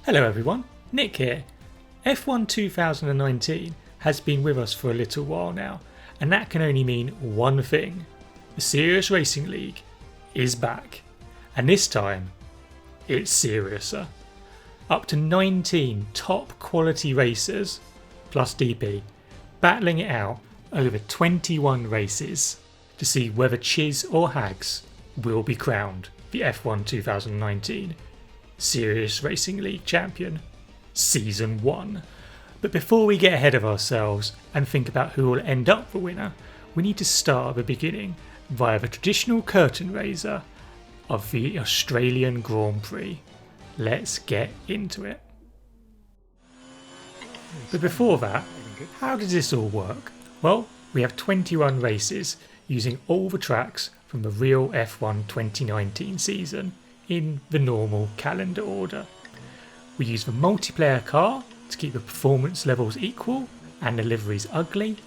Hello everyone, Nick here. F1 2019 has been with us for a little while now, and that can only mean one thing. The Serious Racing League is back, and this time it's seriouser. Up to 19 top quality racers, plus DP, battling it out over 21 races to see whether Chiz or Hags will be crowned the F1 2019 Serious Racing League champion, Season 1. But before we get ahead of ourselves and think about who will end up the winner, we need to start at the beginning via the traditional curtain raiser of the Australian Grand Prix. Let's get into it. But before that, how does this all work? Well, we have 21 races using all the tracks from the real F1 2019 season in the normal calendar order. We use the multiplayer car to keep the performance levels equal and the liveries ugly.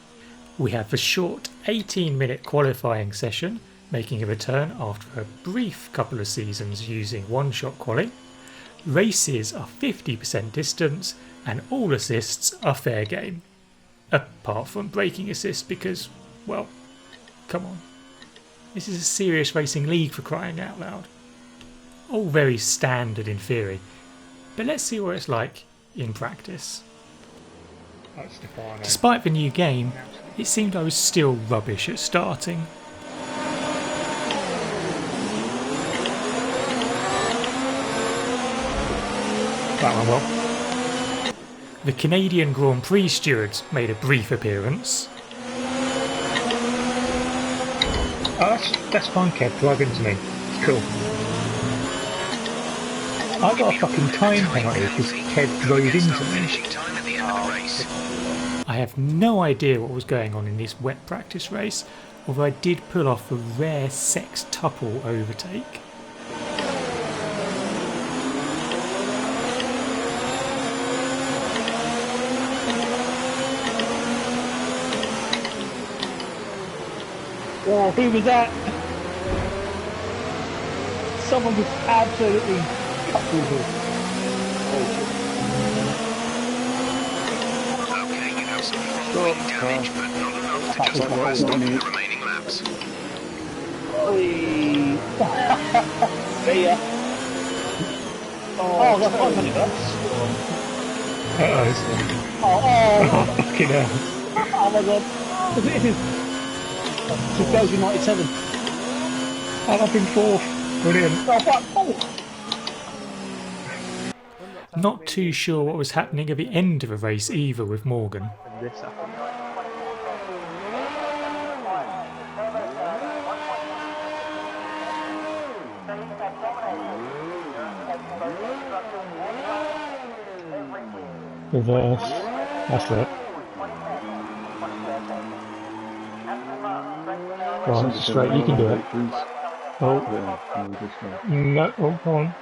We have the short 18-minute qualifying session, making a return after a brief couple of seasons using one-shot quali. Races are 50% distance and all assists are fair game. Apart from braking assist because, well, come on. This is a serious racing league for crying out loud. All very standard in theory, but let's see what it's like in practice. Despite the new game, it seemed I was still rubbish at starting. That went well. The Canadian Grand Prix stewards made a brief appearance. Oh, that's fine, Kev. Drive into me. It's cool. I got a fucking time penalty because Kev drove into me. I have no idea what was going on in this wet practice race, although I did pull off a rare sextuple overtake. Oh, who was that? Someone was absolutely coupled with. Okay, you have some following damage, but not enough to justify stopping the remaining laps. See ya. Oh, that's $500. Oh, fucking hell. Oh my god. This is 2097. I'm up in fourth. Brilliant. Oh. Not too sure what was happening at the end of the race either with Morgan. Reverse. That's it. Go on, straight, you can do it. Oh, no, oh, go on.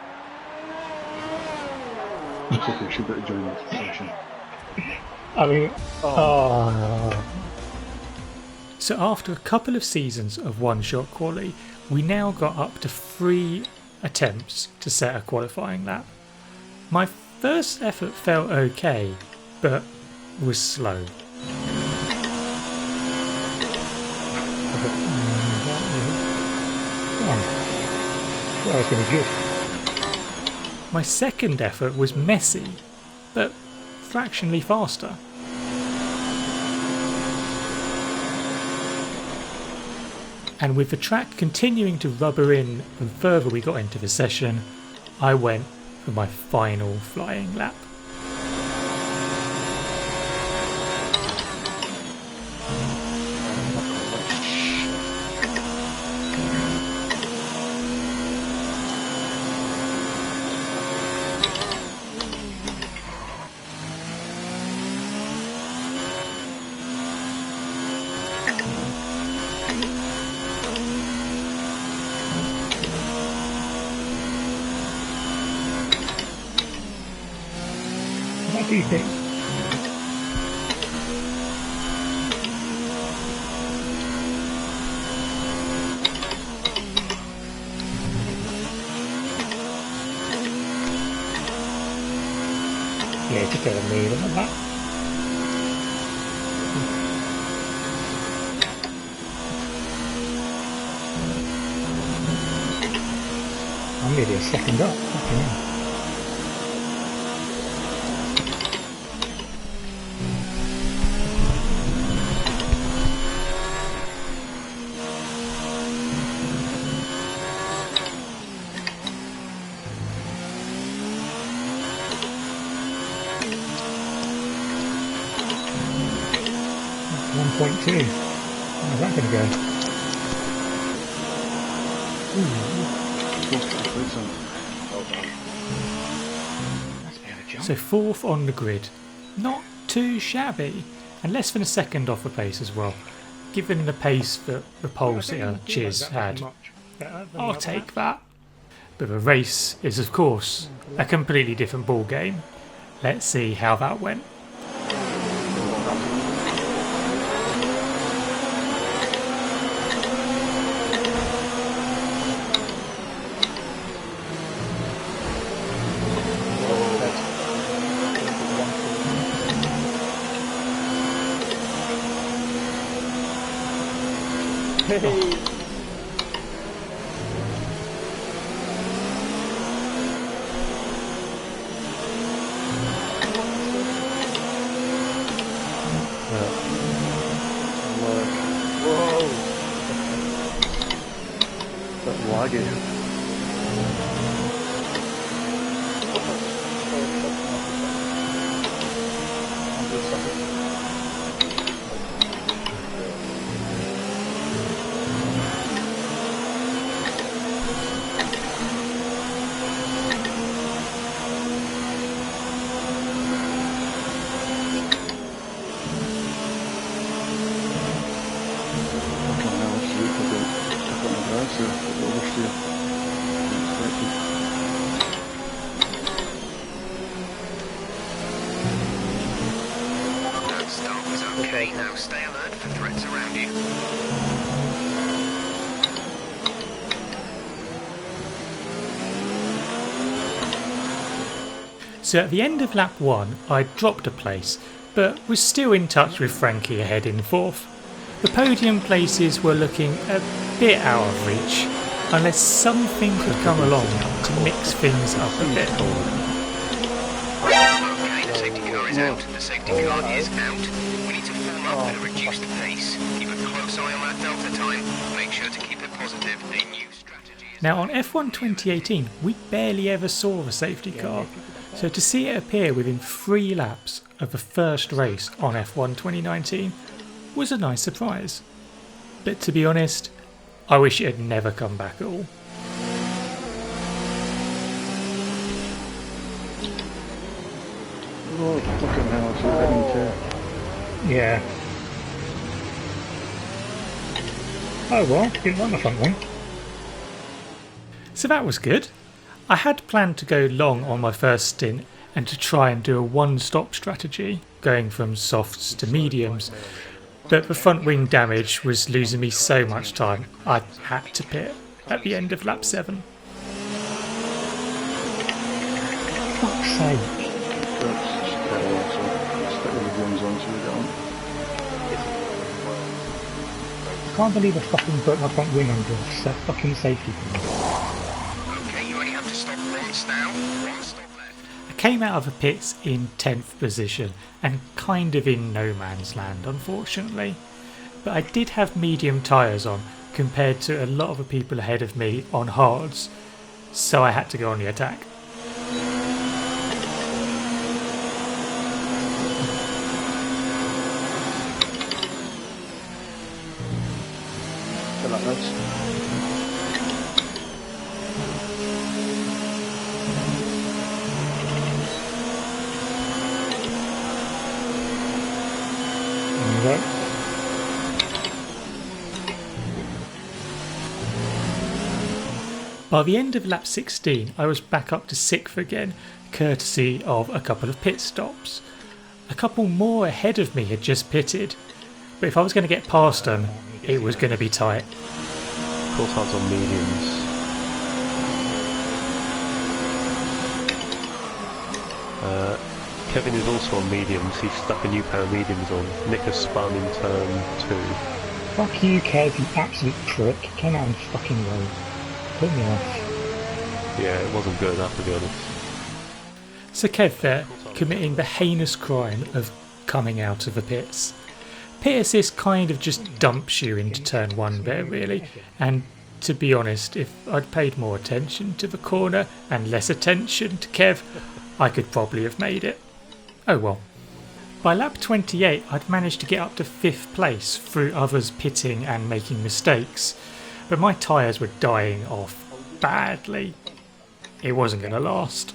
I mean, So after a couple of seasons of one-shot quali, we now got up to 3 attempts to set a qualifying lap. My first effort felt okay, but was slow. My second effort was messy, but fractionally faster. And with the track continuing to rubber in the further we got into the session, I went for my final flying lap. What do you think? Yeah, just over me, like that. I'm nearly a second up. Fucking hell. .2. How's that going to go? So 4th on the grid. Not too shabby, and less than a second off the pace as well. Given the pace that the pole sitter Chiz had, I'll take that. But the race is of course a completely different ball game. Let's see how that went. That start was okay, now stay alert for threats around you. So at the end of lap 1 I dropped a place, but was still in touch with Frankie ahead in 4th. The podium places were looking a bit out of reach, unless something could come along to mix things up a bit. Okay, the safety car is out. The safety car is out. We need to form up and reduce the pace. Keep a close eye on that delta time. Make sure to keep it positive. A new strategy is... Now on F1 2018 we barely ever saw the safety car, so to see it appear within 3 laps of the first race on F1 2019 was a nice surprise. But to be honest, I wish it had never come back at all. Oh, fucking hell, it's heading to... Yeah. Oh well, didn't want the front one. So that was good. I had planned to go long on my first stint and to try and do a one-stop strategy, going from softs to mediums, but the front wing damage was losing me so much time I had to pit at the end of lap 7. Fuck's sake. I can't believe I fucking put my front wing under a fucking safety car. Okay, you only have to stop once now. One stop left. I came out of the pits in 10th position and kind of in no man's land unfortunately, but I did have medium tyres on compared to a lot of the people ahead of me on hards, so I had to go on the attack. Like this. Right. By the end of lap 16 I was back up to 6th again, courtesy of a couple of pit stops. A couple more ahead of me had just pitted, but if I was going to get past them it was going to be tight. Full sides on mediums. Kevin is also on mediums. He's stuck a new pair of mediums on. Nick has spun in turn 2. Fuck you, Kev, you absolute prick. Came out in fucking road. Put me off. Yeah, it wasn't good enough, to be honest. So Kev there, committing the heinous crime of coming out of the pits. Pit assist kind of just dumps you into turn 1 there really, and to be honest, if I'd paid more attention to the corner and less attention to Kev, I could probably have made it. Oh well. By lap 28 I'd managed to get up to 5th place through others pitting and making mistakes, but my tyres were dying off badly. It wasn't going to last.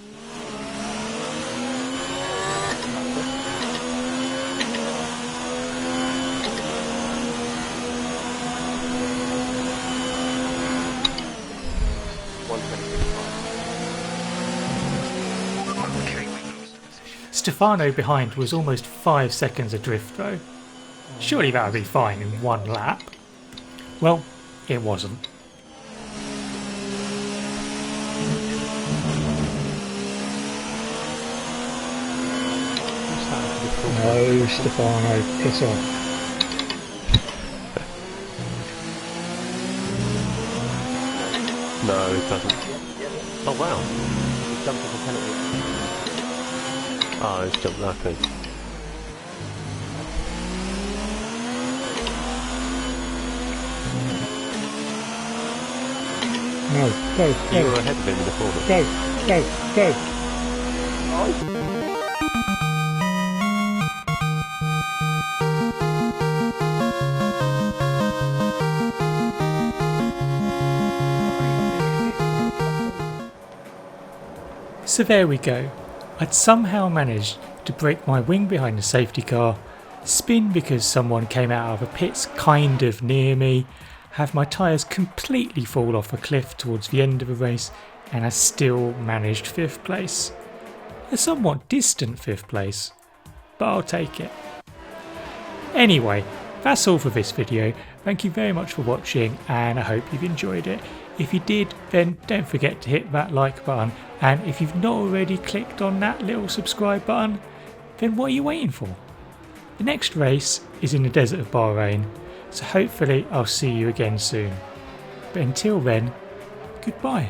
Stefano behind was almost 5 seconds adrift though. Surely that would be fine in 1 lap. Well, it wasn't. No, Stefano, piss off. No, it doesn't. Oh wow. He jumped off a penalty. Oh, it's jumped that thing. No, go, You go, were ahead of him in the corner. go. So there we go. I'd somehow managed to break my wing behind the safety car, spin because someone came out of the pits kind of near me, have my tyres completely fall off a cliff towards the end of the race, and I still managed 5th place. A somewhat distant 5th place, but I'll take it. Anyway, that's all for this video. Thank you very much for watching and I hope you've enjoyed it. If you did, then don't forget to hit that like button, and if you've not already clicked on that little subscribe button, then what are you waiting for? The next race is in the desert of Bahrain, so hopefully I'll see you again soon. But until then, goodbye.